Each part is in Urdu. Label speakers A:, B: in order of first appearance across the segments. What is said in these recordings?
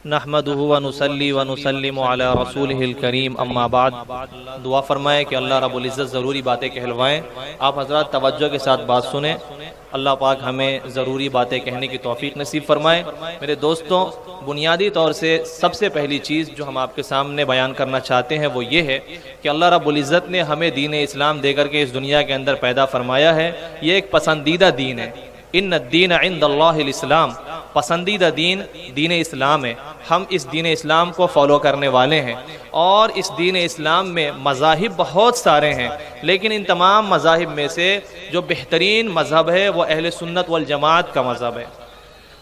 A: نحمدہ ونصلی ونسلم علی رسولہ الکریم اما بعد۔ دعا فرمائے کہ اللہ رب العزت ضروری باتیں کہلوائیں۔ آپ حضرات توجہ کے ساتھ بات سنیں، اللہ پاک ہمیں ضروری باتیں کہنے کی توفیق نصیب فرمائے۔ میرے دوستوں، بنیادی طور سے سب سے پہلی چیز جو ہم آپ کے سامنے بیان کرنا چاہتے ہیں وہ یہ ہے کہ اللہ رب العزت نے ہمیں دین اسلام دے کر کے اس دنیا کے اندر پیدا فرمایا ہے۔ یہ ایک پسندیدہ دین ہے۔ ان الدین عند اللہ الاسلام، پسندیدہ دین دین اسلام ہے۔ ہم اس دین اسلام کو فالو کرنے والے ہیں، اور اس دین اسلام میں مذاہب بہت سارے ہیں، لیکن ان تمام مذاہب میں سے جو بہترین مذہب ہے وہ اہل سنت والجماعت کا مذہب ہے۔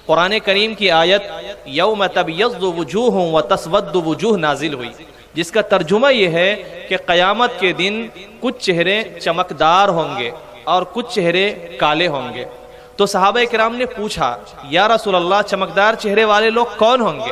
A: قرآن کریم کی آیت یوم تبیض وجوہ وتسود وجوہ نازل ہوئی، جس کا ترجمہ یہ ہے کہ قیامت کے دن کچھ چہرے چمکدار ہوں گے اور کچھ چہرے کالے ہوں گے۔ تو صحابہ کرام نے پوچھا، یا رسول اللہ چمکدار چہرے والے لوگ کون ہوں گے؟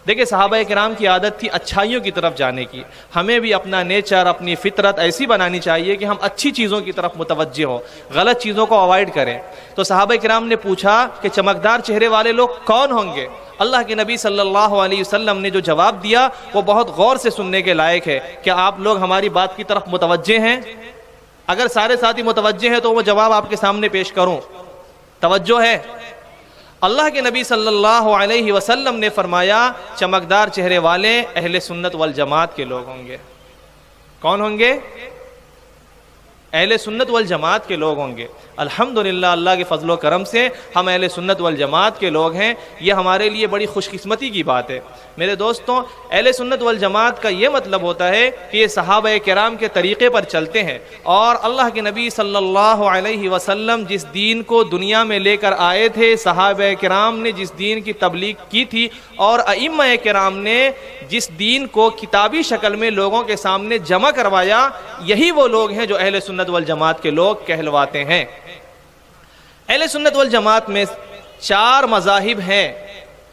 A: دیکھیں، صحابہ کرام کی عادت تھی اچھائیوں کی طرف جانے کی۔ ہمیں بھی اپنا نیچر، اپنی فطرت ایسی بنانی چاہیے کہ ہم اچھی چیزوں کی طرف متوجہ ہوں، غلط چیزوں کو اوائڈ کریں۔ تو صحابہ کرام نے پوچھا کہ چمکدار چہرے والے لوگ کون ہوں گے؟ اللہ کے نبی صلی اللہ علیہ وسلم نے جو جواب دیا وہ بہت غور سے سننے کے لائق ہے۔ کیا آپ لوگ ہماری بات کی طرف متوجہ ہیں؟ اگر سارے ساتھی متوجہ ہیں تو وہ جواب آپ کے سامنے پیش کروں۔ توجہ ہے؟ اللہ کے نبی صلی اللہ علیہ وسلم نے فرمایا چمکدار چہرے والے اہل سنت والجماعت کے لوگ ہوں گے۔ کون ہوں گے؟ اہل سنت والجماعت کے لوگ ہوں گے۔ الحمدللہ، اللہ کے فضل و کرم سے ہم اہل سنت والجماعت کے لوگ ہیں، یہ ہمارے لیے بڑی خوش قسمتی کی بات ہے۔ میرے دوستوں، اہل سنت والجماعت کا یہ مطلب ہوتا ہے کہ یہ صحابہ کرام کے طریقے پر چلتے ہیں، اور اللہ کے نبی صلی اللہ علیہ وسلم جس دین کو دنیا میں لے کر آئے تھے، صحابہ کرام نے جس دین کی تبلیغ کی تھی، اور ائمہ کرام نے جس دین کو کتابی شکل میں لوگوں کے سامنے جمع کروایا، یہی وہ لوگ ہیں جو اہل سنت والجماعت کے لوگ کہلواتے ہیں۔ اہل سنت والجماعت میں 4 مذاہب ہیں،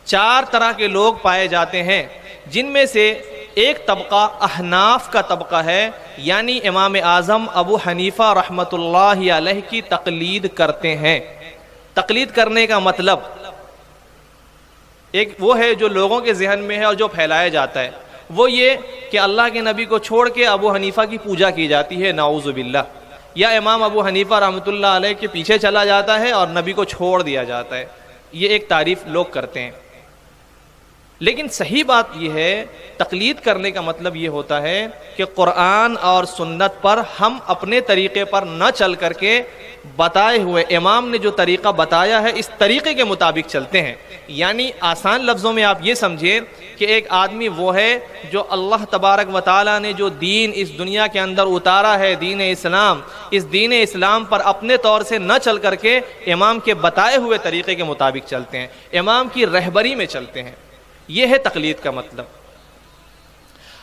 A: 4 طرح کے لوگ پائے جاتے ہیں، جن میں سے ایک طبقہ احناف کا طبقہ ہے، یعنی امام اعظم ابو حنیفہ رحمۃ اللہ علیہ کی تقلید کرتے ہیں۔ تقلید کرنے کا مطلب ایک وہ ہے جو لوگوں کے ذہن میں ہے اور جو پھیلایا جاتا ہے، وہ یہ کہ اللہ کے نبی کو چھوڑ کے ابو حنیفہ کی پوجا کی جاتی ہے، نعوذ باللہ، یا امام ابو حنیفہ رحمۃ اللہ علیہ کے پیچھے چلا جاتا ہے اور نبی کو چھوڑ دیا جاتا ہے۔ یہ ایک تعریف لوگ کرتے ہیں، لیکن صحیح بات یہ ہے، تقلید کرنے کا مطلب یہ ہوتا ہے کہ قرآن اور سنت پر ہم اپنے طریقے پر نہ چل کر کے بتائے ہوئے امام نے جو طریقہ بتایا ہے اس طریقے کے مطابق چلتے ہیں۔ یعنی آسان لفظوں میں آپ یہ سمجھیں کہ ایک آدمی وہ ہے جو اللہ تبارک و تعالیٰ نے جو دین اس دنیا کے اندر اتارا ہے، دین اسلام، اس دین اسلام پر اپنے طور سے نہ چل کر کے امام کے بتائے ہوئے طریقے کے مطابق چلتے ہیں، امام کی رہبری میں چلتے ہیں۔ یہ ہے تقلید کا مطلب۔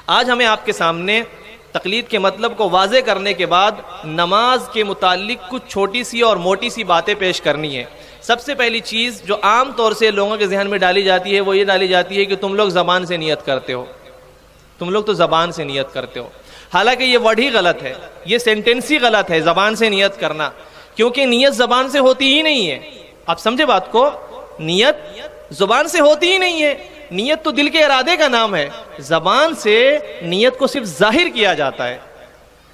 A: آج ہمیں آپ کے سامنے تقلید کے مطلب کو واضح کرنے کے بعد نماز کے متعلق کچھ چھوٹی سی اور موٹی سی باتیں پیش کرنی ہے۔ سب سے پہلی چیز جو عام طور سے لوگوں کے ذہن میں ڈالی جاتی ہے وہ یہ ڈالی جاتی ہے کہ تم لوگ زبان سے نیت کرتے ہو، تم لوگ تو زبان سے نیت کرتے ہو۔ حالانکہ یہ ورڈ ہی غلط ہے، یہ سینٹنس ہی غلط ہے، زبان سے نیت کرنا، کیونکہ نیت زبان سے ہوتی ہی نہیں ہے۔ آپ سمجھے بات کو؟ نیت زبان سے ہوتی ہی نہیں ہے، نیت تو دل کے ارادے کا نام ہے، زبان سے نیت کو صرف ظاہر کیا جاتا ہے۔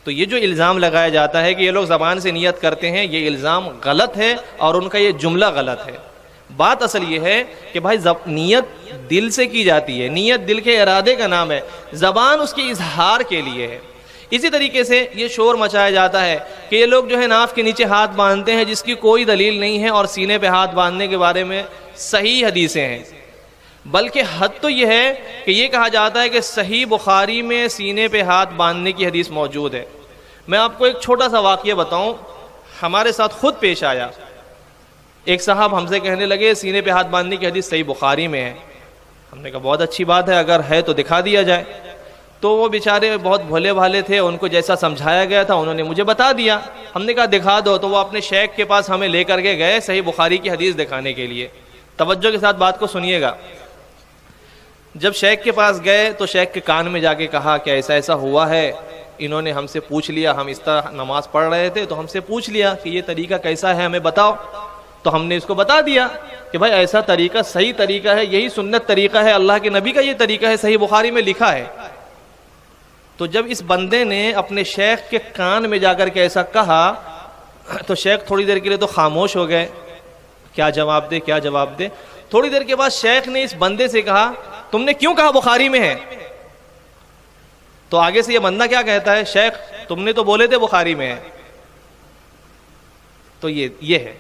A: تو یہ جو الزام لگایا جاتا ہے کہ یہ لوگ زبان سے نیت کرتے ہیں، یہ الزام غلط ہے اور ان کا یہ جملہ غلط ہے۔ بات اصل یہ ہے کہ بھائی نیت دل سے کی جاتی ہے، نیت دل کے ارادے کا نام ہے، زبان اس کے اظہار کے لیے ہے۔ اسی طریقے سے یہ شور مچایا جاتا ہے کہ یہ لوگ جو ہے ناف کے نیچے ہاتھ باندھتے ہیں جس کی کوئی دلیل نہیں ہے، اور سینے پہ ہاتھ باندھنے کے بارے میں صحیح حدیثیں ہیں، بلکہ حد تو یہ ہے کہ یہ کہا جاتا ہے کہ صحیح بخاری میں سینے پہ ہاتھ باندھنے کی حدیث موجود ہے۔ میں آپ کو ایک چھوٹا سا واقعہ بتاؤں، ہمارے ساتھ خود پیش آیا۔ ایک صاحب ہم سے کہنے لگے سینے پہ ہاتھ باندھنے کی حدیث صحیح بخاری میں ہے۔ ہم نے کہا بہت اچھی بات ہے، اگر ہے تو دکھا دیا جائے۔ تو وہ بیچارے بہت بھولے بھالے تھے، ان کو جیسا سمجھایا گیا تھا انہوں نے مجھے بتا دیا۔ ہم نے کہا دکھا دو، تو وہ اپنے شیخ کے پاس ہمیں لے کر کے گئے صحیح بخاری کی حدیث دکھانے کے لیے۔ توجہ کے ساتھ بات کو سنیے گا۔ جب شیخ کے پاس گئے تو شیخ کے کان میں جا کے کہا کہ ایسا ایسا ہوا ہے، انہوں نے ہم سے پوچھ لیا، ہم اس طرح نماز پڑھ رہے تھے تو ہم سے پوچھ لیا کہ یہ طریقہ کیسا ہے ہمیں بتاؤ۔ تو ہم نے اس کو بتا دیا کہ بھائی ایسا طریقہ صحیح طریقہ ہے، یہی سنت طریقہ ہے، اللہ کے نبی کا یہ طریقہ ہے، صحیح بخاری میں لکھا ہے۔ تو جب اس بندے نے اپنے شیخ کے کان میں جا کر کے ایسا کہا تو شیخ تھوڑی دیر کے لیے تو خاموش ہو گئے، کیا جواب دے کیا جواب دے۔ تھوڑی دیر کے بعد شیخ نے اس بندے سے کہا تم نے کیوں کہا بخاری میں ہے؟ تو آگے سے یہ بندہ کیا کہتا ہے، شیخ تم نے تو بولے تھے بخاری میں ہے۔ تو یہ ہے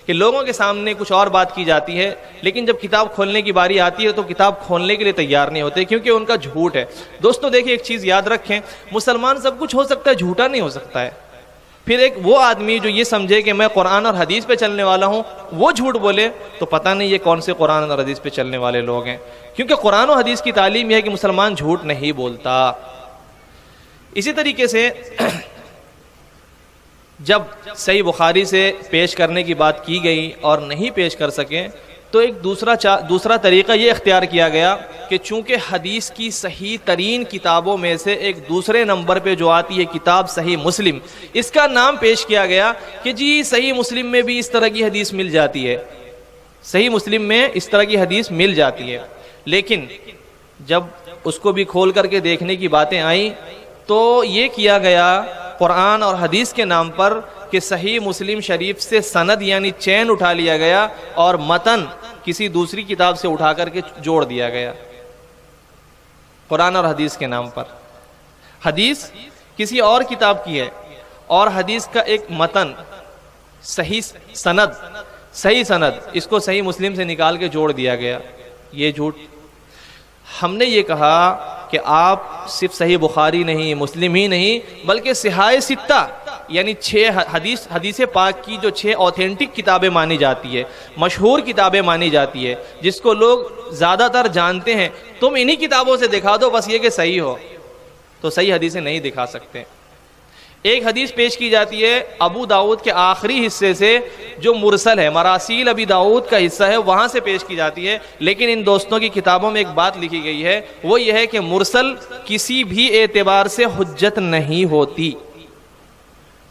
A: کہ لوگوں کے سامنے کچھ اور بات کی جاتی ہے، لیکن جب کتاب کھولنے کی باری آتی ہے تو کتاب کھولنے کے لیے تیار نہیں ہوتے، کیونکہ ان کا جھوٹ ہے۔ دوستوں دیکھیں ایک چیز یاد رکھیں، مسلمان سب کچھ ہو سکتا ہے، جھوٹا نہیں ہو سکتا ہے۔ پھر ایک وہ آدمی جو یہ سمجھے کہ میں قرآن اور حدیث پہ چلنے والا ہوں، وہ جھوٹ بولے تو پتہ نہیں یہ کون سے قرآن اور حدیث پہ چلنے والے لوگ ہیں، کیونکہ قرآن و حدیث کی تعلیم یہ ہے کہ مسلمان جھوٹ نہیں بولتا۔ اسی طریقے سے جب صحیح بخاری سے پیش کرنے کی بات کی گئی اور نہیں پیش کر سکے تو ایک دوسرا طریقہ یہ اختیار کیا گیا کہ چونکہ حدیث کی صحیح ترین کتابوں میں سے ایک دوسرے نمبر پہ جو آتی ہے کتاب صحیح مسلم، اس کا نام پیش کیا گیا کہ جی صحیح مسلم میں بھی اس طرح کی حدیث مل جاتی ہے، صحیح مسلم میں اس طرح کی حدیث مل جاتی ہے۔ لیکن جب اس کو بھی کھول کر کے دیکھنے کی باتیں آئیں تو یہ کیا گیا قرآن اور حدیث کے نام پر کہ صحیح مسلم شریف سے سند یعنی چین اٹھا لیا گیا اور متن کسی دوسری کتاب سے اٹھا کر کے جوڑ دیا گیا، قرآن اور حدیث کے نام پر۔ حدیث کسی اور کتاب کی ہے اور حدیث کا ایک متن صحیح سند اس کو صحیح مسلم سے نکال کے جوڑ دیا گیا، یہ جھوٹ۔ ہم نے یہ کہا کہ آپ صرف صحیح بخاری نہیں، مسلم ہی نہیں، بلکہ صحاح ستہ یعنی 6 حدیث پاک کی جو 6 اوتھینٹک کتابیں مانی جاتی ہے، مشہور کتابیں مانی جاتی ہے، جس کو لوگ زیادہ تر جانتے ہیں، تم انہی کتابوں سے دکھا دو بس یہ کہ صحیح ہو، تو صحیح حدیثیں نہیں دکھا سکتے۔ ایک حدیث پیش کی جاتی ہے ابو داؤد کے آخری حصے سے جو مرسل ہے، مراسیل ابی داؤد کا حصہ ہے، وہاں سے پیش کی جاتی ہے، لیکن ان دوستوں کی کتابوں میں ایک بات لکھی گئی ہے، وہ یہ ہے کہ مرسل کسی بھی اعتبار سے حجت نہیں ہوتی۔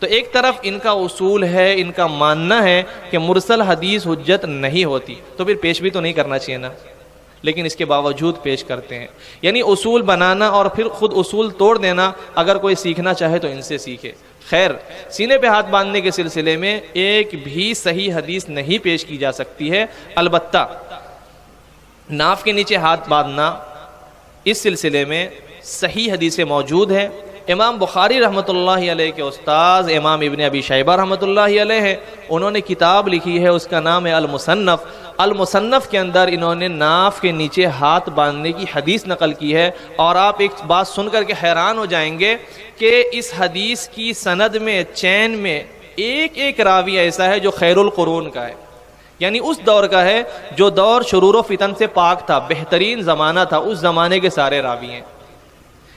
A: تو ایک طرف ان کا اصول ہے، ان کا ماننا ہے کہ مرسل حدیث حجت نہیں ہوتی، تو پھر پیش بھی تو نہیں کرنا چاہیے نا، لیکن اس کے باوجود پیش کرتے ہیں۔ یعنی اصول بنانا اور پھر خود اصول توڑ دینا، اگر کوئی سیکھنا چاہے تو ان سے سیکھے۔ خیر، سینے پہ ہاتھ باندھنے کے سلسلے میں ایک بھی صحیح حدیث نہیں پیش کی جا سکتی ہے، البتہ ناف کے نیچے ہاتھ باندھنا اس سلسلے میں صحیح حدیثیں موجود ہیں۔ امام بخاری رحمۃ اللہ علیہ کے استاذ امام ابن ابی شیبہ رحمۃ اللہ علیہ ہیں، انہوں نے کتاب لکھی ہے، اس کا نام ہے المصنف۔ المصنف کے اندر انہوں نے ناف کے نیچے ہاتھ باندھنے کی حدیث نقل کی ہے، اور آپ ایک بات سن کر کے حیران ہو جائیں گے کہ اس حدیث کی سند میں، چین میں ایک راوی ایسا ہے جو خیر القرون کا ہے، یعنی اس دور کا ہے جو دور شرور و فتن سے پاک تھا، بہترین زمانہ تھا، اس زمانے کے سارے راوی ہیں،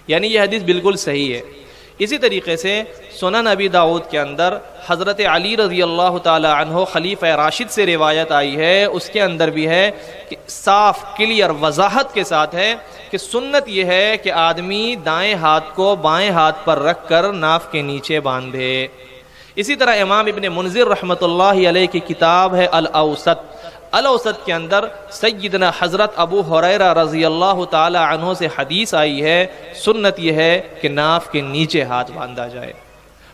A: یعنی یہ حدیث بالکل صحیح ہے۔ اسی طریقے سے سنن ابی داؤد کے اندر حضرت علی رضی اللہ تعالی عنہ خلیفہ راشد سے روایت آئی ہے، اس کے اندر بھی ہے کہ صاف کلیئر وضاحت کے ساتھ ہے کہ سنت یہ ہے کہ آدمی دائیں ہاتھ کو بائیں ہاتھ پر رکھ کر ناف کے نیچے باندھے۔ اسی طرح امام ابن منذر رحمۃ اللہ علیہ کی کتاب ہے الاوسط، الاوسط کے اندر سیدنا حضرت ابو ہریرہ رضی اللہ تعالی عنہ سے حدیث آئی ہے، سنت یہ ہے کہ ناف کے نیچے ہاتھ باندھا جائے۔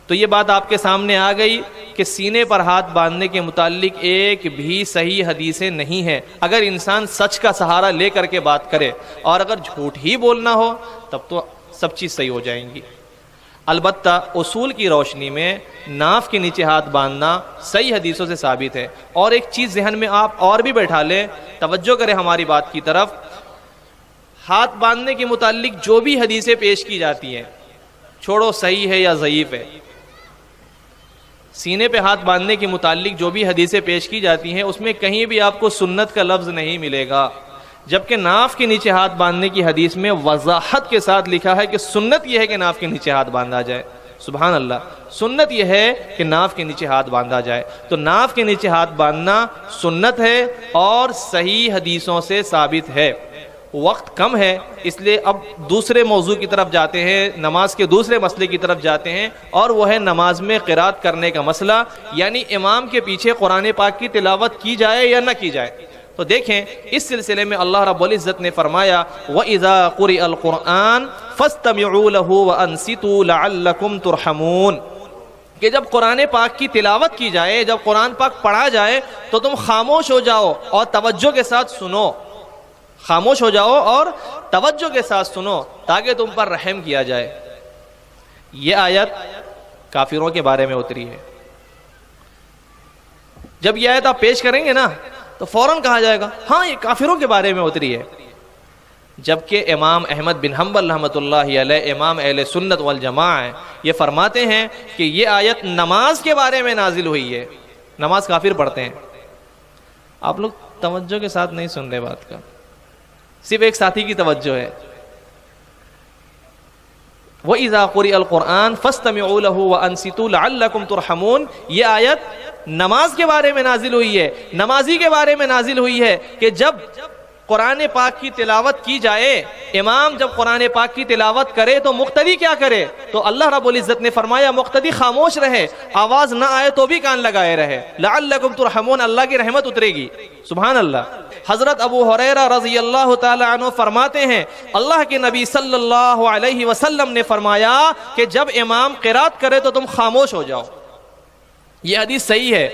A: تو یہ بات آپ کے سامنے آ گئی کہ سینے پر ہاتھ باندھنے کے متعلق ایک بھی صحیح حدیثیں نہیں ہیں۔ اگر انسان سچ کا سہارا لے کر کے بات کرے اور اگر جھوٹ ہی بولنا ہو تب تو سب چیز صحیح ہو جائیں گی۔ البتہ اصول کی روشنی میں ناف کے نیچے ہاتھ باندھنا صحیح حدیثوں سے ثابت ہے۔ اور ایک چیز ذہن میں آپ اور بھی بیٹھا لیں، توجہ کریں ہماری بات کی طرف، ہاتھ باندھنے کے متعلق جو بھی حدیثیں پیش کی جاتی ہیں، چھوڑو صحیح ہے یا ضعیف ہے، سینے پہ ہاتھ باندھنے کے متعلق جو بھی حدیثیں پیش کی جاتی ہیں اس میں کہیں بھی آپ کو سنت کا لفظ نہیں ملے گا، جبکہ ناف کے نیچے ہاتھ باندھنے کی حدیث میں وضاحت کے ساتھ لکھا ہے کہ سنت یہ ہے کہ ناف کے نیچے ہاتھ باندھا جائے۔ سبحان اللہ، سنت یہ ہے کہ ناف کے نیچے ہاتھ باندھا جائے۔ تو ناف کے نیچے ہاتھ باندھنا سنت ہے اور صحیح حدیثوں سے ثابت ہے۔ وقت کم ہے اس لیے اب دوسرے موضوع کی طرف جاتے ہیں، نماز کے دوسرے مسئلے کی طرف جاتے ہیں، اور وہ ہے نماز میں قرات کرنے کا مسئلہ، یعنی امام کے پیچھے قرآن پاک کی تلاوت کی جائے یا نہ کی جائے۔ تو دیکھیں اس سلسلے میں اللہ رب العزت نے فرمایا وَإِذَا قُرِئَ الْقُرْآنُ فَاسْتَمِعُوا لَهُ وَأَنصِتُوا لَعَلَّكُمْ تُرْحَمُونَ، کہ جب قرآن پاک کی تلاوت کی جائے، جب قرآن پاک پڑھا جائے تو تم خاموش ہو جاؤ اور توجہ کے ساتھ سنو، خاموش ہو جاؤ اور توجہ کے ساتھ سنو تاکہ تم پر رحم کیا جائے۔ یہ آیت کافروں کے بارے میں اتری ہے۔ جب یہ آیت آپ پیش کریں گے نا تو فوراً کہا جائے گا ہاں یہ کافروں کے بارے میں اتری ہے، جبکہ امام احمد بن حنبل رحمۃ اللہ علیہ امام اہل سنت والجماعہ ہیں، یہ فرماتے ہیں کہ یہ آیت نماز کے بارے میں نازل ہوئی ہے۔ نماز کافر پڑھتے ہیں۔ آپ لوگ توجہ کے ساتھ نہیں سن رہے بات کا، صرف ایک ساتھی کی توجہ ہے۔ وَإِذَا قُرِئَ الْقُرْآنُ فَاسْتَمِعُوا لَهُ وَأَنصِتُوا لَعَلَّكُمْ تُرْحَمُونَ، یہ آیت نماز کے بارے میں نازل ہوئی ہے، نمازی کے بارے میں نازل ہوئی ہے کہ جب قرآن پاک کی تلاوت کی جائے، امام جب قرآن پاک کی تلاوت کرے تو مقتدی کیا کرے؟ تو اللہ رب العزت نے فرمایا مقتدی خاموش رہے، آواز نہ آئے تو بھی کان لگائے رہے، لعلکم ترحمون، اللہ کی رحمت اترے گی۔ سبحان اللہ۔ حضرت ابو ہریرہ رضی اللہ تعالی عنہ فرماتے ہیں اللہ کے نبی صلی اللہ علیہ وسلم نے فرمایا کہ جب امام قرات کرے تو تم خاموش ہو جاؤ۔ یہ حدیث صحیح ہے،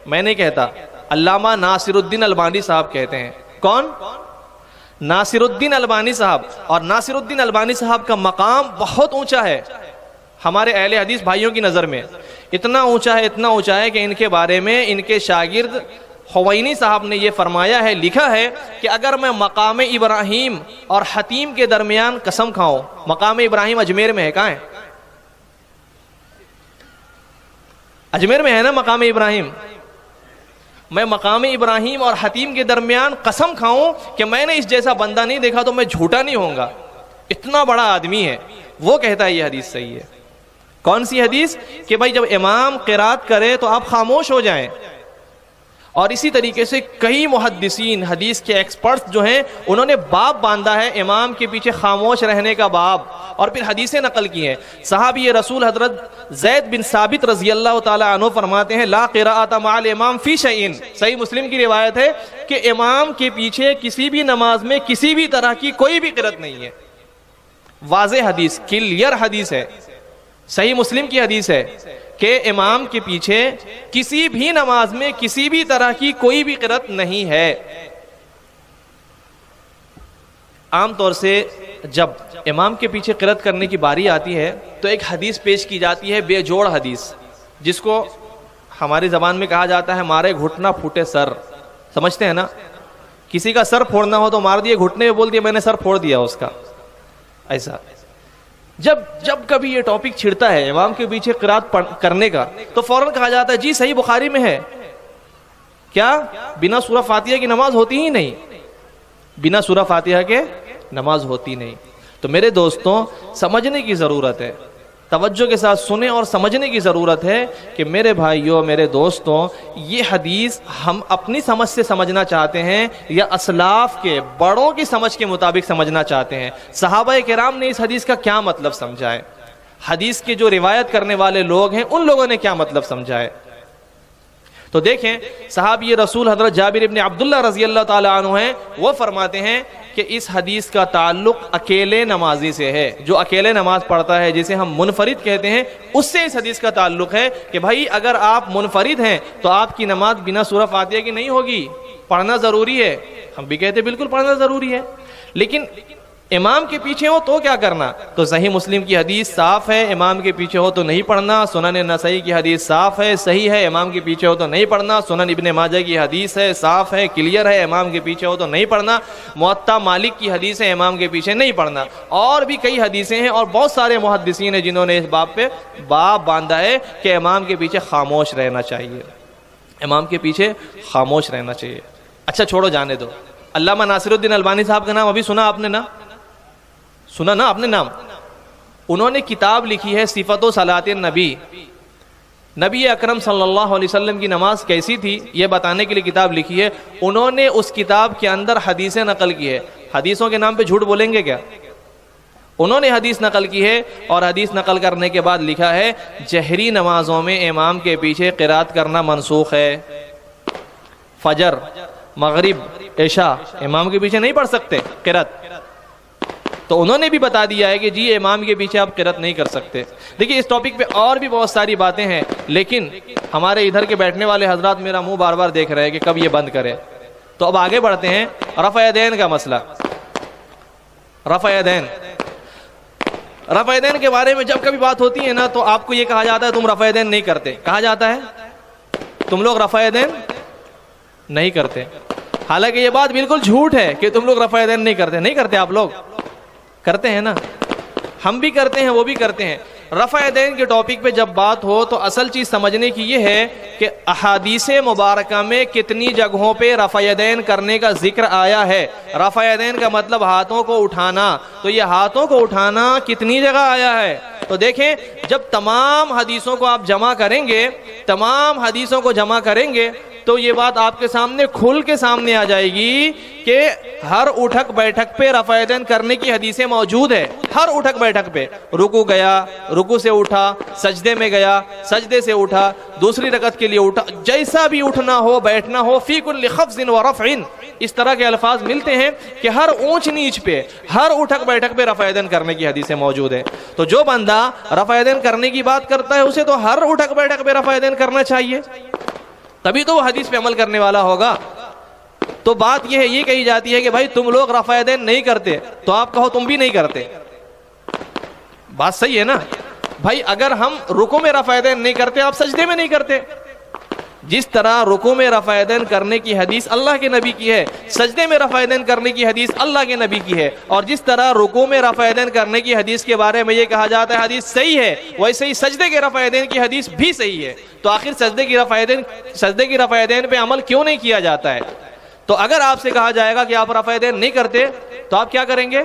A: میں نہیں کہتا، علامہ ناصر الدین البانی صاحب کہتے ہیں۔ کون؟ ناصر الدین البانی صاحب۔ اور ناصر الدین البانی صاحب کا مقام بہت اونچا ہے ہمارے اہل حدیث بھائیوں کی نظر میں، اتنا اونچا ہے کہ ان کے بارے میں ان کے شاگرد خوینی صاحب نے یہ فرمایا ہے، لکھا ہے کہ اگر میں مقام ابراہیم اور حتیم کے درمیان قسم کھاؤں، مقام ابراہیم اجمیر میں ہے، کہاں ہے؟ اجمیر میں ہے نا مقام ابراہیم۔ میں مقام ابراہیم اور حتیم کے درمیان قسم کھاؤں کہ میں نے اس جیسا بندہ نہیں دیکھا تو میں جھوٹا نہیں ہوں گا، اتنا بڑا آدمی ہے، وہ کہتا ہے یہ حدیث صحیح ہے۔ کون سی حدیث؟ کہ بھائی جب امام قرات کرے تو آپ خاموش ہو جائیں۔ اور اسی طریقے سے کئی محدثین حدیث کے ایکسپرٹس جو ہیں انہوں نے باب باندھا ہے امام کے پیچھے خاموش رہنے کا باب، اور پھر حدیثیں نقل کی ہیں۔ صحابی رسول حضرت زید بن ثابت رضی اللہ تعالی عنہ فرماتے ہیں لا قراءۃ مع الامام فی شیء، صحیح مسلم کی روایت ہے کہ امام کے پیچھے کسی بھی نماز میں کسی بھی طرح کی کوئی بھی قرات نہیں ہے۔ واضح حدیث، کلیئر حدیث ہے، صحیح مسلم کی حدیث ہے کہ امام کے پیچھے کسی بھی نماز میں کسی بھی طرح کی کوئی بھی قرات نہیں ہے۔ عام طور سے جب امام کے پیچھے قرات کرنے کی باری آتی ہے تو ایک حدیث پیش کی جاتی ہے بے جوڑ حدیث، جس کو ہماری زبان میں کہا جاتا ہے مارے گھٹنا پھوٹے سر، سمجھتے ہیں نا؟ کسی کا سر پھوڑنا ہو تو مار دیے گھٹنے میں، بول دیا میں نے سر پھوڑ دیا اس کا، ایسا۔ جب کبھی یہ ٹاپک چھڑتا ہے امام کے پیچھے قرات کرنے کا تو فوراً کہا جاتا ہے جی صحیح بخاری میں ہے، کیا بنا سورہ فاتحہ کی نماز ہوتی ہی نہیں، بنا سورہ فاتحہ کے نماز ہوتی نہیں۔ تو میرے دوستوں سمجھنے کی ضرورت ہے، توجہ کے ساتھ سنیں اور سمجھنے کی ضرورت ہے کہ میرے بھائیوں میرے دوستوں یہ حدیث ہم اپنی سمجھ سے سمجھنا چاہتے ہیں یا اسلاف کے بڑوں کی سمجھ کے مطابق سمجھنا چاہتے ہیں؟ صحابہ کرام نے اس حدیث کا کیا مطلب سمجھا ہے؟ حدیث کے جو روایت کرنے والے لوگ ہیں ان لوگوں نے کیا مطلب سمجھا ہے؟ تو دیکھیں صحابی رسول حضرت جابر ابن عبداللہ رضی اللہ تعالی عنہ ہیں، وہ فرماتے ہیں کہ اس حدیث کا تعلق اکیلے نمازی سے ہے، جو اکیلے نماز پڑھتا ہے جسے ہم منفرد کہتے ہیں، اس سے اس حدیث کا تعلق ہے کہ بھائی اگر آپ منفرد ہیں تو آپ کی نماز بنا سورہ فاتحہ کی نہیں ہوگی، پڑھنا ضروری ہے۔ ہم بھی کہتے ہیں بالکل پڑھنا ضروری ہے، لیکن امام کے پیچھے ہو تو کیا کرنا؟ تو صحیح مسلم کی حدیث صاف ہے امام کے پیچھے ہو تو نہیں پڑھنا، سنن نسائی کی حدیث صاف ہے صحیح ہے امام کے پیچھے ہو تو نہیں پڑھنا، سنن ابن ماجہ کی حدیث ہے صاف ہے کلیئر ہے امام کے پیچھے ہو تو نہیں پڑھنا، موطا مالک کی حدیث ہے امام کے پیچھے نہیں پڑھنا، اور بھی کئی حدیثیں ہیں، اور بہت سارے محدثین ہیں جنہوں نے اس باب پہ باب باندھا ہے کہ امام کے پیچھے خاموش رہنا چاہیے، امام کے پیچھے خاموش رہنا چاہیے۔ اچھا چھوڑو جانے دو، علامہ ناصر الدین البانی صاحب کا نام ابھی سنا آپ نے نا؟ سنا نا آپ نے نام؟ انہوں نے کتاب لکھی ہے صفت و صلاۃ النبی، نبی اکرم صلی اللہ علیہ وسلم کی نماز کیسی تھی یہ بتانے کے لیے کتاب لکھی ہے۔ انہوں نے اس کتاب کے اندر حدیثیں نقل کی ہے، حدیثوں کے نام پہ جھوٹ بولیں گے کیا؟ انہوں نے حدیث نقل کی ہے، اور حدیث نقل کرنے کے بعد لکھا ہے جہری نمازوں میں امام کے پیچھے قرات کرنا منسوخ ہے۔ فجر، مغرب، عشاء امام کے پیچھے نہیں پڑھ سکتے قرات، تو انہوں نے بھی بتا دیا ہے کہ جی امام کے پیچھے آپ قرات نہیں کر سکتے۔ دیکھیے اس ٹاپک پہ اور بھی بہت ساری باتیں ہیں، لیکن ہمارے ادھر کے بیٹھنے والے حضرات میرا منہ بار بار دیکھ رہے ہیں کہ کب یہ بند کرے۔ تو اب آگے بڑھتے ہیں، رفع یدین کا مسئلہ۔ رفع یدین، رفع یدین کے بارے میں جب کبھی بات ہوتی ہے نا تو آپ کو یہ کہا جاتا ہے تم رفع یدین نہیں کرتے، کہا جاتا ہے تم لوگ رفع یدین نہیں کرتے، حالانکہ یہ بات بالکل جھوٹ ہے کہ تم لوگ رفع یدین نہیں کرتے۔ نہیں کرتے، آپ لوگ کرتے ہیں نا، ہم بھی کرتے ہیں، وہ بھی کرتے ہیں۔ رفع یدین کے ٹاپک پہ جب بات ہو تو اصل چیز سمجھنے کی یہ ہے کہ احادیث مبارکہ میں کتنی جگہوں پہ رفع یدین کرنے کا ذکر آیا ہے۔ رفع یدین کا مطلب ہاتھوں کو اٹھانا، تو یہ ہاتھوں کو اٹھانا کتنی جگہ آیا ہے؟ تو دیکھیں جب تمام حدیثوں کو آپ جمع کریں گے، تمام حدیثوں کو جمع کریں گے تو یہ بات آپ کے سامنے کھل کے سامنے آ جائے گی کہ ہر اٹھک بیٹھک پہ رفع یدین کرنے کی حدیثیں موجود ہے۔ ہر اٹھک بیٹھک پہ، رکوع گیا، رکوع سے اٹھا، سجدے میں گیا، سجدے سے اٹھا، دوسری رکعت کے لیے اٹھا، جیسا بھی اٹھنا ہو بیٹھنا ہو، فی کل خفض و رفع، اس طرح کے الفاظ ملتے ہیں کہ ہر اونچ نیچ پہ، ہر اٹھک بیٹھک پہ رفع یدین کرنے کی حدیثیں موجود ہیں۔ تو جو بندہ رفع یدین کرنے کی بات کرتا ہے اسے تو ہر اٹھک بیٹھک پہ رفع یدین کرنا چاہیے، تبھی تو وہ حدیث پہ عمل کرنے والا ہوگا۔ تو بات یہ ہے، یہ کہی جاتی ہے کہ بھائی تم لوگ رفع یدین نہیں کرتے، تو آپ کہو تم بھی نہیں کرتے۔ بات صحیح ہے نا بھائی؟ اگر ہم رکوع میں رفع یدین نہیں کرتے، آپ سجدے میں نہیں کرتے۔ جس طرح رکوع میں رفع یدین کرنے کی حدیث اللہ کے نبی کی ہے، سجدے میں رفع یدین کرنے کی حدیث اللہ کے نبی کی ہے، اور جس طرح رکوع میں رفع یدین کرنے کی حدیث کے بارے میں یہ کہا جاتا ہے حدیث صحیح ہے، ویسے ہی سجدے کے رفع یدین کی حدیث بھی صحیح ہے۔ تو آخر سجدے کی رفع یدین پہ عمل کیوں نہیں کیا جاتا ہے؟ تو اگر آپ سے کہا جائے گا کہ آپ رفع یدین نہیں کرتے تو آپ کیا کریں گے؟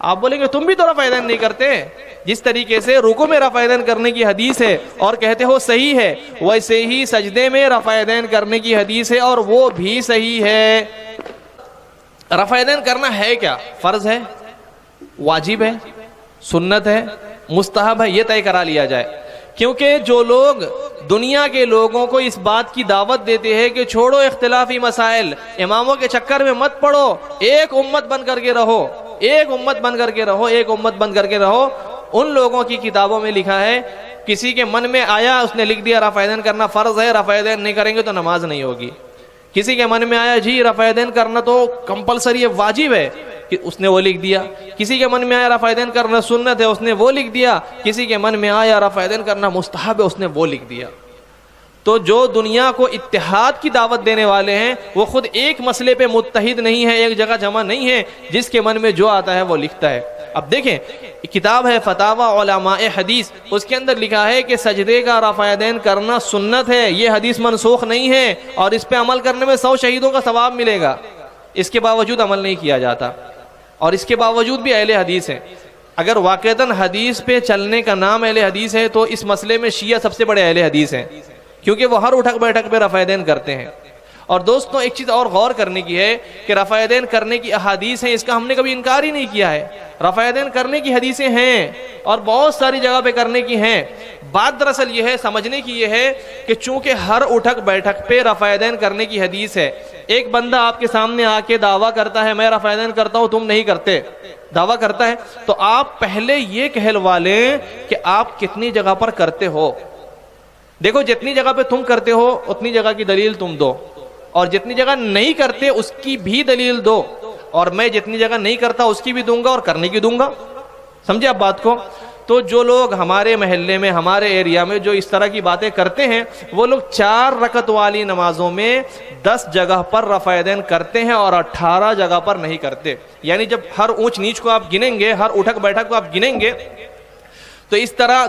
A: آپ بولیں گے تم بھی تو رفع یدین نہیں کرتے۔ جس طریقے سے رکوع میں رفع یدین کرنے کی حدیث ہے اور کہتے ہو صحیح ہے، ویسے ہی سجدے میں رفع یدین کرنے کی حدیث ہے اور وہ بھی صحیح ہے۔ رفع یدین کرنا ہے کیا؟ فرض ہے، واجب ہے، سنت ہے، مستحب ہے، یہ طے کرا لیا جائے۔ کیونکہ جو لوگ دنیا کے لوگوں کو اس بات کی دعوت دیتے ہیں کہ چھوڑو اختلافی مسائل، اماموں کے چکر میں مت پڑو، ایک امت بن کر کے رہو، ایک امت بن کر کے رہو، ایک امت بن کر کے رہو، ان لوگوں کی کتابوں میں لکھا ہے، کسی کے من میں آیا اس نے لکھ دیا رفع یدین کرنا فرض ہے، رفع یدین نہیں کریں گے تو نماز نہیں ہوگی۔ کسی کے من میں آیا جی رفع یدین کرنا تو کمپلسری ہے، واجب ہے، کہ اس نے وہ لکھ دیا۔ کسی کے من میں آیا رفع یدین کرنا سنت ہے، اس نے وہ لکھ دیا۔ کسی کے من میں آیا رفع یدین کرنا مستحب ہے، اس نے وہ لکھ دیا۔ تو جو دنیا کو اتحاد کی دعوت دینے والے ہیں وہ خود ایک مسئلے پہ متحد نہیں ہے، ایک جگہ جمع نہیں ہے، جس کے من میں جو آتا ہے وہ لکھتا ہے۔ اب دیکھیں کتاب ہے فتاوی علماء حدیث، اس کے اندر لکھا ہے کہ سجدے کا رفع یدین کرنا سنت ہے، یہ حدیث منسوخ نہیں ہے، اور اس پہ عمل کرنے میں 100 شہیدوں کا ثواب ملے گا۔ اس کے باوجود عمل نہیں کیا جاتا، اور اس کے باوجود بھی اہل حدیث ہیں۔ اگر واقعتاً حدیث پہ چلنے کا نام اہل حدیث ہے تو اس مسئلے میں شیعہ سب سے بڑے اہل حدیث ہیں، کیونکہ وہ ہر اٹھک بیٹھک پہ رفع یدین کرتے ہیں۔ اور دوستوں ایک چیز اور غور کرنے کی ہے کہ رفع یدین کرنے کی احادیث ہیں، اس کا ہم نے کبھی انکار ہی نہیں کیا ہے۔ رفع یدین کرنے کی حدیثیں ہیں اور بہت ساری جگہ پہ کرنے کی ہیں۔ بات دراصل یہ ہے، سمجھنے کی یہ ہے کہ چونکہ ہر اٹھک بیٹھک پہ رفع یدین کرنے کی حدیث ہے، ایک بندہ آپ کے سامنے آ کے دعویٰ کرتا ہے میں رفع یدین کرتا ہوں تم نہیں کرتے، دعویٰ کرتا ہے، تو آپ پہلے یہ کہلوا لیں کہ آپ کتنی جگہ پر کرتے ہو۔ دیکھو جتنی جگہ پہ تم کرتے ہو اتنی جگہ کی دلیل تم دو، اور جتنی جگہ نہیں کرتے اس کی بھی دلیل دو، اور میں جتنی جگہ نہیں کرتا اس کی بھی دوں گا اور کرنے کی دوں گا۔ سمجھے آپ بات کو؟ تو جو لوگ ہمارے محلے میں ہمارے ایریا میں جو اس طرح کی باتیں کرتے ہیں وہ لوگ 4 رکعت والی نمازوں میں 10 جگہ پر رفع یدین کرتے ہیں اور 18 جگہ پر نہیں کرتے۔ یعنی جب ہر اونچ نیچ کو آپ گنیں گے، ہر اٹھک بیٹھک کو آپ گنیں گے، تو اس طرح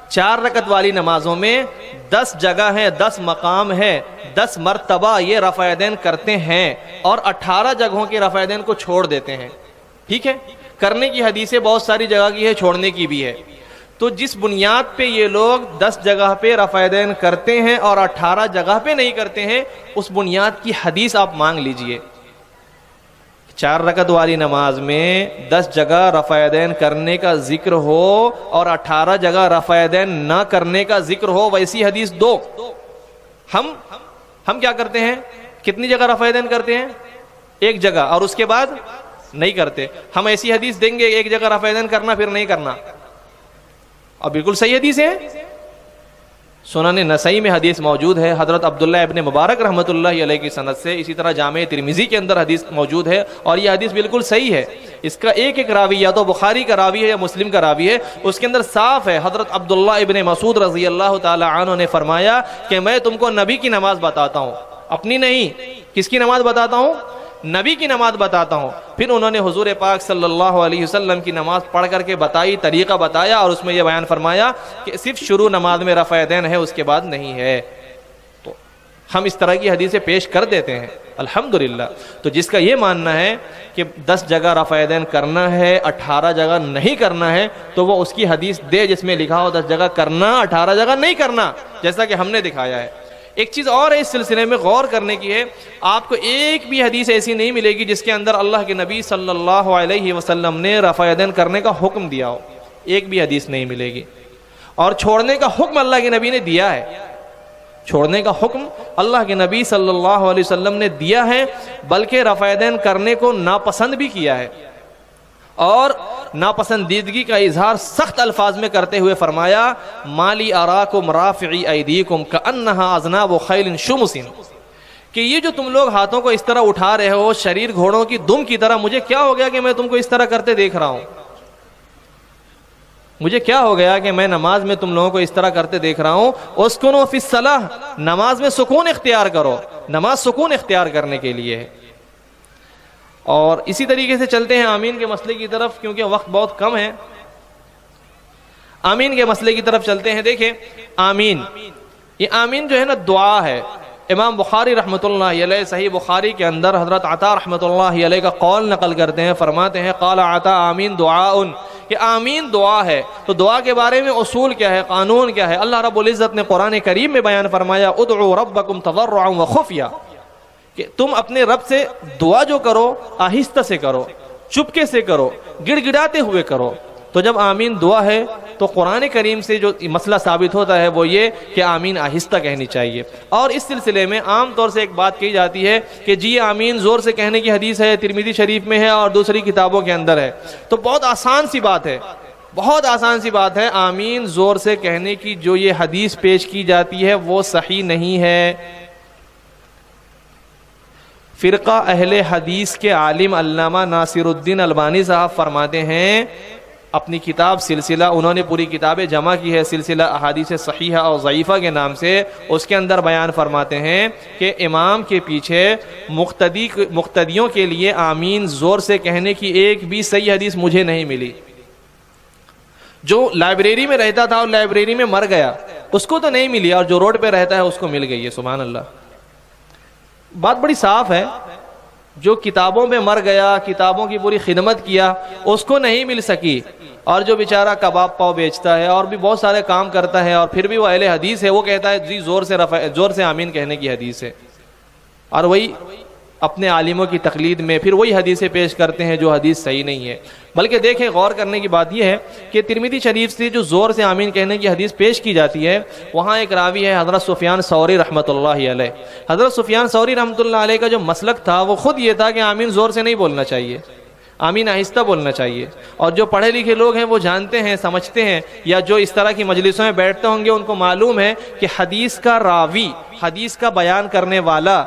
A: 4 رکعت والی نمازوں میں 10 جگہ ہیں، 10 مقام ہے، 10 مرتبہ یہ رفع یدین کرتے ہیں، اور 18 جگہوں کے رفع یدین کو چھوڑ دیتے ہیں۔ ٹھیک ہے، کرنے کی حدیثیں بہت ساری جگہ کی ہے، چھوڑنے کی بھی ہے۔ تو جس بنیاد پہ یہ لوگ 10 جگہ پہ رفع یدین کرتے ہیں اور 18 جگہ پہ نہیں کرتے ہیں، اس بنیاد کی حدیث آپ مانگ لیجئے۔ 4 رکعت والی نماز میں 10 جگہ رفع یدین کرنے کا ذکر ہو اور 18 جگہ رفع یدین نہ کرنے کا ذکر ہو، ویسی حدیث دو۔ ہم کیا کرتے ہیں؟ کتنی جگہ رفع یدین کرتے ہیں؟ 1 جگہ، اور اس کے بعد نہیں کرتے۔ ہم ایسی حدیث دیں گے 1 جگہ رفع یدین کرنا پھر نہیں کرنا، اور بالکل صحیح حدیث ہے۔ سنن نسائی میں حدیث موجود ہے حضرت عبداللہ ابن مبارک رحمۃ اللہ علیہ کی سند سے، اسی طرح جامع ترمذی کے اندر حدیث موجود ہے، اور یہ حدیث بالکل صحیح ہے۔ اس کا ایک راوی یا تو بخاری کا راوی ہے یا مسلم کا راوی ہے، اس کے اندر صاف ہے حضرت عبداللہ ابن مسعود رضی اللہ تعالی عنہ نے فرمایا کہ میں تم کو نبی کی نماز بتاتا ہوں، اپنی نہیں، کس کی نماز بتاتا ہوں؟ نبی کی نماز بتاتا ہوں۔ پھر انہوں نے حضور پاک صلی اللہ علیہ وسلم کی نماز پڑھ کر کے بتائی، طریقہ بتایا، اور اس میں یہ بیان فرمایا کہ صرف شروع نماز میں رفع یدین ہے، اس کے بعد نہیں ہے۔ تو ہم اس طرح کی حدیثیں پیش کر دیتے ہیں الحمدللہ۔ تو جس کا یہ ماننا ہے کہ 10 جگہ رفع یدین کرنا ہے، 18 جگہ نہیں کرنا ہے، تو وہ اس کی حدیث دے جس میں لکھا ہو 10 جگہ کرنا، 18 جگہ نہیں کرنا، جیسا کہ ہم نے دکھایا ہے۔ ایک چیز اور ہے اس سلسلے میں غور کرنے کی ہے، آپ کو ایک بھی حدیث ایسی نہیں ملے گی جس کے اندر اللہ کے نبی صلی اللہ علیہ وسلم نے رفع یدین کرنے کا حکم دیا ہو، ایک بھی حدیث نہیں ملے گی۔ اور چھوڑنے کا حکم اللہ کے نبی نے دیا ہے، چھوڑنے کا حکم اللہ کے نبی صلی اللہ علیہ وسلم نے دیا ہے، بلکہ رفع یدین کرنے کو ناپسند بھی کیا ہے، اور ناپسندیدگی کا اظہار سخت الفاظ میں کرتے ہوئے فرمایا مالی اراکم رافعی ایدیکم کانہا اذناب خیل شمس، کہ یہ جو تم لوگ ہاتھوں کو اس طرح اٹھا رہے ہو شریر گھوڑوں کی دم کی طرح، مجھے کیا ہو گیا کہ میں تم کو اس طرح کرتے دیکھ رہا ہوں؟ مجھے کیا ہو گیا کہ میں نماز میں تم لوگوں کو اس طرح کرتے دیکھ رہا ہوں؟ اسکنوا فی الصلاۃ، نماز میں سکون اختیار کرو، نماز سکون اختیار کرنے کے لیے ہے۔ اور اسی طریقے سے چلتے ہیں آمین کے مسئلے کی طرف، کیونکہ وقت بہت کم ہے۔ آمین کے مسئلے کی طرف چلتے ہیں۔ دیکھیں آمین، یہ آمین جو ہے نا دعا ہے۔ امام بخاری رحمۃ اللہ علیہ صحیح بخاری کے اندر حضرت عطا رحمۃ اللہ علیہ کا قول نقل کرتے ہیں، فرماتے ہیں قال عطا آمین دعاء، کہ آمین دعا ہے۔ تو دعا کے بارے میں اصول کیا ہے، قانون کیا ہے؟ اللہ رب العزت نے قرآن کریم میں بیان فرمایا ادعوا ربکم تضرعا وخفیا، کہ تم اپنے رب سے دعا جو کرو آہستہ سے کرو، چپکے سے کرو، گڑ گڑاتے ہوئے کرو۔ تو جب آمین دعا ہے تو قرآن کریم سے جو مسئلہ ثابت ہوتا ہے وہ یہ کہ آمین آہستہ کہنی چاہیے۔ اور اس سلسلے میں عام طور سے ایک بات کہی جاتی ہے کہ جی آمین زور سے کہنے کی حدیث ہے، ترمذی شریف میں ہے اور دوسری کتابوں کے اندر ہے۔ تو بہت آسان سی بات ہے، بہت آسان سی بات ہے، آمین زور سے کہنے کی جو یہ حدیث پیش کی جاتی ہے وہ صحیح نہیں ہے۔ فرقہ اہل حدیث کے عالم علامہ ناصر الدین البانی صاحب فرماتے ہیں اپنی کتاب سلسلہ، انہوں نے پوری کتابیں جمع کی ہے سلسلہ احادیث صحیحہ اور ضعیفہ کے نام سے، اس کے اندر بیان فرماتے ہیں کہ امام کے پیچھے مقتدیوں کے لیے آمین زور سے کہنے کی ایک بھی صحیح حدیث مجھے نہیں ملی۔ جو لائبریری میں رہتا تھا اور لائبریری میں مر گیا اس کو تو نہیں ملی، اور جو روڈ پہ رہتا ہے اس کو مل گئی ہے۔ سبحان اللہ، بات بڑی صاف ہے۔ جو کتابوں میں مر گیا، کتابوں کی پوری خدمت کیا، اس کو نہیں مل سکی، اور جو بیچارہ کباب پاؤ بیچتا ہے اور بھی بہت سارے کام کرتا ہے اور پھر بھی وہ اہل حدیث ہے، وہ کہتا ہے جی زور سے آمین کہنے کی حدیث ہے، اور وہی اپنے عالموں کی تقلید میں پھر وہی حدیثیں پیش کرتے ہیں جو حدیث صحیح نہیں ہے۔ بلکہ دیکھیں غور کرنے کی بات یہ ہے کہ ترمذی شریف سے جو زور سے آمین کہنے کی حدیث پیش کی جاتی ہے وہاں ایک راوی ہے حضرت سفیان ثوری رحمۃ اللہ علیہ۔ حضرت سفیان ثوری رحمۃ اللہ علیہ کا جو مسلک تھا وہ خود یہ تھا کہ آمین زور سے نہیں بولنا چاہیے، آمین آہستہ بولنا چاہیے۔ اور جو پڑھے لکھے لوگ ہیں وہ جانتے ہیں، سمجھتے ہیں، یا جو اس طرح کی مجلسوں میں بیٹھتے ہوں گے ان کو معلوم ہے کہ حدیث کا راوی، حدیث کا بیان کرنے والا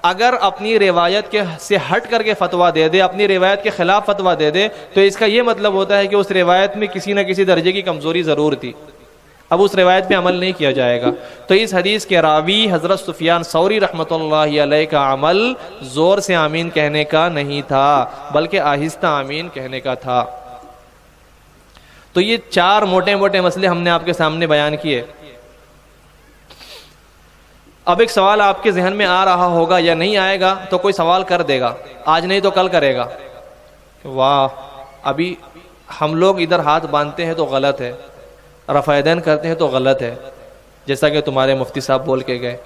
A: اگر اپنی روایت سے ہٹ کر کے فتویٰ دے دے، اپنی روایت کے خلاف فتویٰ دے دے، تو اس کا یہ مطلب ہوتا ہے کہ اس روایت میں کسی نہ کسی درجے کی کمزوری ضرور تھی، اب اس روایت پہ عمل نہیں کیا جائے گا۔ تو اس حدیث کے راوی حضرت سفیان ثوری رحمۃ اللہ علیہ کا عمل زور سے آمین کہنے کا نہیں تھا بلکہ آہستہ آمین کہنے کا تھا۔ تو یہ 4 موٹے موٹے مسئلے ہم نے آپ کے سامنے بیان کیے۔ اب ایک سوال آپ کے ذہن میں آ رہا ہوگا، یا نہیں آئے گا تو کوئی سوال کر دے گا، آج نہیں تو کل کرے گا، واہ ابھی ہم لوگ ادھر ہاتھ باندھتے ہیں تو غلط ہے، رفع یدین کرتے ہیں تو غلط ہے، جیسا کہ تمہارے مفتی صاحب بول کے گئے۔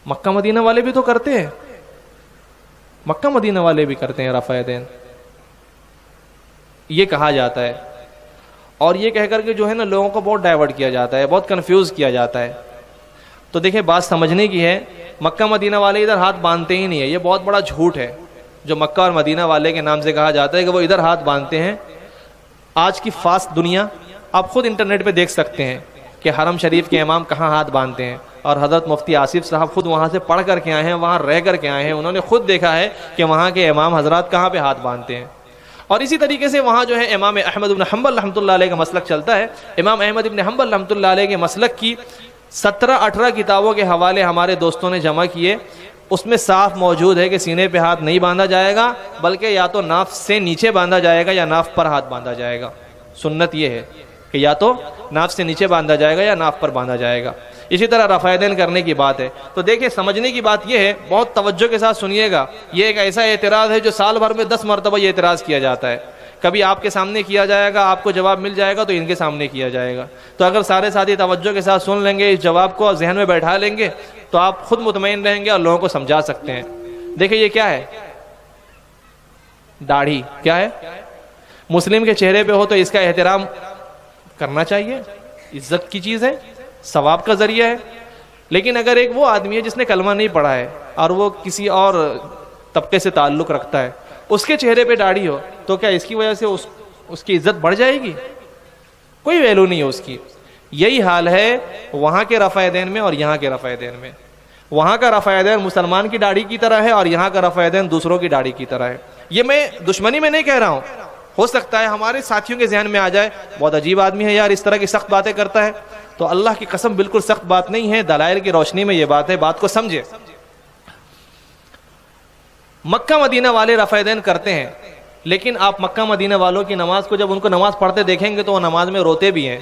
A: مکہ مدینہ والے بھی تو کرتے ہیں، مکہ مدینہ والے بھی کرتے ہیں رفع یدین، یہ کہا جاتا ہے، اور یہ کہہ کر کے جو ہے نا لوگوں کو بہت ڈائیورٹ کیا جاتا ہے، بہت کنفیوز کیا جاتا ہے۔ تو دیکھیں بات سمجھنے کی ہے، مکہ مدینہ والے ادھر ہاتھ باندھتے ہی نہیں ہے، یہ بہت بڑا جھوٹ ہے جو مکہ اور مدینہ والے کے نام سے کہا جاتا ہے کہ وہ ادھر ہاتھ باندھتے ہیں۔ آج کی فاسٹ دنیا آپ خود انٹرنیٹ پہ دیکھ سکتے ہیں کہ حرم شریف کے امام کہاں ہاتھ باندھتے ہیں، اور حضرت مفتی آصف صاحب خود وہاں سے پڑھ کر کے آئے ہیں، وہاں رہ کر کے آئے ہیں، انہوں نے خود دیکھا ہے کہ وہاں کے امام حضرات کہاں پہ ہاتھ باندھتے ہیں۔ اور اسی طریقے سے وہاں جو ہے امام احمد بن حنبل رحمۃ اللہ علیہ کا مسلک چلتا ہے۔ امام احمد بن حنبل رحمۃ اللہ علیہ کے مسلک کی 17-18 کتابوں کے حوالے ہمارے دوستوں نے جمع کیے، اس میں صاف موجود ہے کہ سینے پہ ہاتھ نہیں باندھا جائے گا، بلکہ یا تو ناف سے نیچے باندھا جائے گا یا ناف پر ہاتھ باندھا جائے گا۔ سنت یہ ہے کہ یا تو ناف سے نیچے باندھا جائے گا یا ناف پر باندھا جائے گا۔ اسی طرح رفع یدین کرنے کی بات ہے، تو دیکھیں سمجھنے کی بات یہ ہے، بہت توجہ کے ساتھ سنیے گا، یہ ایک ایسا اعتراض ہے جو سال بھر میں 10 مرتبہ یہ اعتراض کیا جاتا ہے۔ کبھی آپ کے سامنے کیا جائے گا، آپ کو جواب مل جائے گا تو ان کے سامنے کیا جائے گا۔ تو اگر سارے ساتھی توجہ کے ساتھ سن لیں گے، اس جواب کو ذہن میں بیٹھا لیں گے تو آپ خود مطمئن رہیں گے اور لوگوں کو سمجھا سکتے ہیں۔ دیکھیں یہ کیا ہے، داڑھی کیا ہے؟ مسلم کے چہرے پہ ہو تو اس کا احترام کرنا چاہیے، عزت کی چیز ہے، ثواب کا ذریعہ ہے۔ لیکن اگر ایک وہ آدمی ہے جس نے کلمہ نہیں پڑھا ہے اور وہ کسی اور طبقے سے تعلق رکھتا ہے، اس کے چہرے پہ داڑھی ہو تو کیا اس کی وجہ سے اس کی عزت بڑھ جائے گی؟ کوئی ویلو نہیں ہے اس کی۔ یہی حال ہے وہاں کے رفع یدین میں اور یہاں کے رفع یدین میں۔ وہاں کا رفع یدین مسلمان کی داڑھی کی طرح ہے اور یہاں کا رفع یدین دوسروں کی داڑھی کی طرح ہے۔ یہ میں دشمنی میں نہیں کہہ رہا ہوں، ہو سکتا ہے ہمارے ساتھیوں کے ذہن میں آ جائے بہت عجیب آدمی ہے یار، اس طرح کی سخت باتیں کرتا ہے، تو اللہ کی قسم بالکل سخت بات نہیں ہے، دلائل کی روشنی میں یہ بات ہے، بات کو سمجھے۔ مکہ مدینہ والے رفع یدین کرتے ہیں، لیکن آپ مکہ مدینہ والوں کی نماز کو جب ان کو نماز پڑھتے دیکھیں گے تو وہ نماز میں روتے بھی ہیں،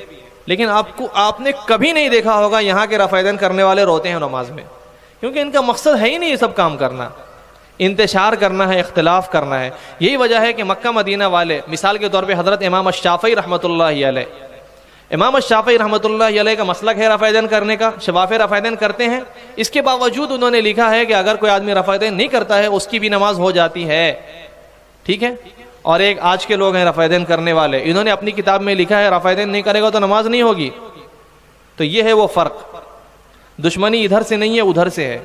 A: لیکن آپ نے کبھی نہیں دیکھا ہوگا یہاں کے رفع یدین کرنے والے روتے ہیں نماز میں، کیونکہ ان کا مقصد ہے ہی نہیں یہ سب کام کرنا، انتشار کرنا ہے، اختلاف کرنا ہے۔ یہی وجہ ہے کہ مکہ مدینہ والے، مثال کے طور پہ حضرت امام الشافعی رحمۃ اللہ علیہ، امام الشافعی رحمۃ اللہ علیہ کا مسلک ہے رفع یدین کرنے کا، شفاف رفع یدین کرتے ہیں، اس کے باوجود انہوں نے لکھا ہے کہ اگر کوئی آدمی رفع یدین نہیں کرتا ہے اس کی بھی نماز ہو جاتی ہے، ٹھیک ہے۔ اور ایک آج کے لوگ ہیں رفع یدین کرنے والے، انہوں نے اپنی کتاب میں لکھا ہے رفع یدین نہیں کرے گا تو نماز نہیں ہوگی۔ تو یہ ہے وہ فرق، دشمنی ادھر سے نہیں ہے ادھر سے ہے۔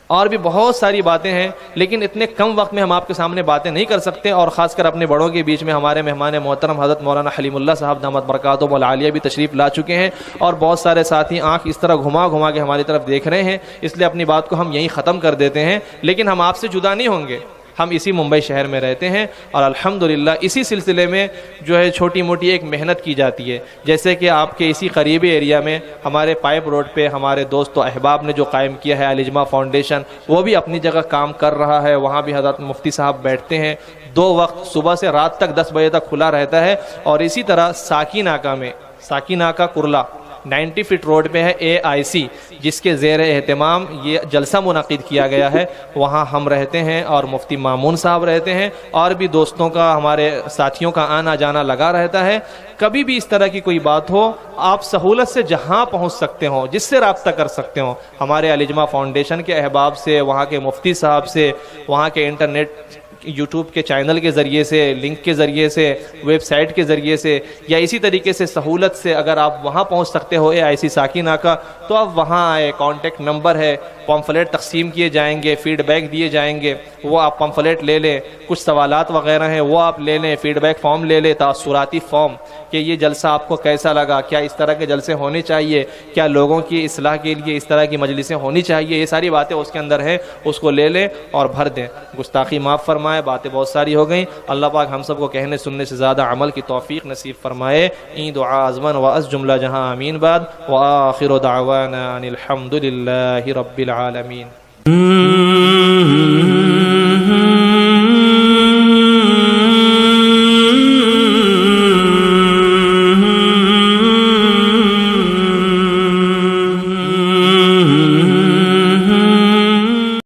A: اور بھی بہت ساری باتیں ہیں، لیکن اتنے کم وقت میں ہم آپ کے سامنے باتیں نہیں کر سکتے، اور خاص کر اپنے بڑوں کے بیچ میں ہمارے مہمان محترم حضرت مولانا حلیم اللہ صاحب دامت برکاتہم العالیہ بھی تشریف لا چکے ہیں، اور بہت سارے ساتھی آنکھ اس طرح گھما گھما کے ہماری طرف دیکھ رہے ہیں، اس لیے اپنی بات کو ہم یہیں ختم کر دیتے ہیں۔ لیکن ہم آپ سے جدا نہیں ہوں گے، ہم اسی ممبئی شہر میں رہتے ہیں، اور الحمدللہ اسی سلسلے میں جو ہے چھوٹی موٹی ایک محنت کی جاتی ہے، جیسے کہ آپ کے اسی قریبی ایریا میں ہمارے پائپ روڈ پہ ہمارے دوست و احباب نے جو قائم کیا ہے الاجماع فاؤنڈیشن، وہ بھی اپنی جگہ کام کر رہا ہے، وہاں بھی حضرت مفتی صاحب بیٹھتے ہیں، 2 وقت صبح سے رات تک 10 بجے تک کھلا رہتا ہے۔ اور اسی طرح ساکی ناکہ میں، ساکی ناکہ کرلا 90 فٹ روڈ پہ ہے AIC، جس کے زیر اہتمام یہ جلسہ منعقد کیا گیا ہے، وہاں ہم رہتے ہیں اور مفتی مامون صاحب رہتے ہیں، اور بھی دوستوں کا، ہمارے ساتھیوں کا آنا جانا لگا رہتا ہے۔ کبھی بھی اس طرح کی کوئی بات ہو، آپ سہولت سے جہاں پہنچ سکتے ہوں، جس سے رابطہ کر سکتے ہوں، ہمارے الاجماع فاؤنڈیشن کے احباب سے، وہاں کے مفتی صاحب سے، وہاں کے انٹرنیٹ یوٹیوب کے چینل کے ذریعے سے، لنک کے ذریعے سے، ویب سائٹ کے ذریعے سے، یا اسی طریقے سے سہولت سے اگر آپ وہاں پہنچ سکتے ہو AIC ساکی ناکہ، تو آپ وہاں آئے، کانٹیکٹ نمبر ہے، پمفلیٹ تقسیم کیے جائیں گے، فیڈ بیک دیے جائیں گے، وہ آپ پمفلیٹ لے لیں، کچھ سوالات وغیرہ ہیں وہ آپ لے لیں، فیڈ بیک فارم لے لیں، تاثراتی فارم کہ یہ جلسہ آپ کو کیسا لگا، کیا اس طرح کے جلسے ہونے چاہیے، کیا لوگوں کی اصلاح کے لیے اس طرح کی مجلسیں ہونی چاہیے، یہ ساری باتیں اس کے اندر ہیں، اس کو لے لیں اور بھر دیں۔ گستاخی معاف فرمائے، باتیں بہت ساری ہو گئیں، اللہ پاک ہم سب کو کہنے سننے سے زیادہ عمل کی توفیق نصیب فرمائے۔ این دعا ازمن و از جملہ جہاں آمین بعد، وآخر دعوانا ان الحمد للہ رب العالمین۔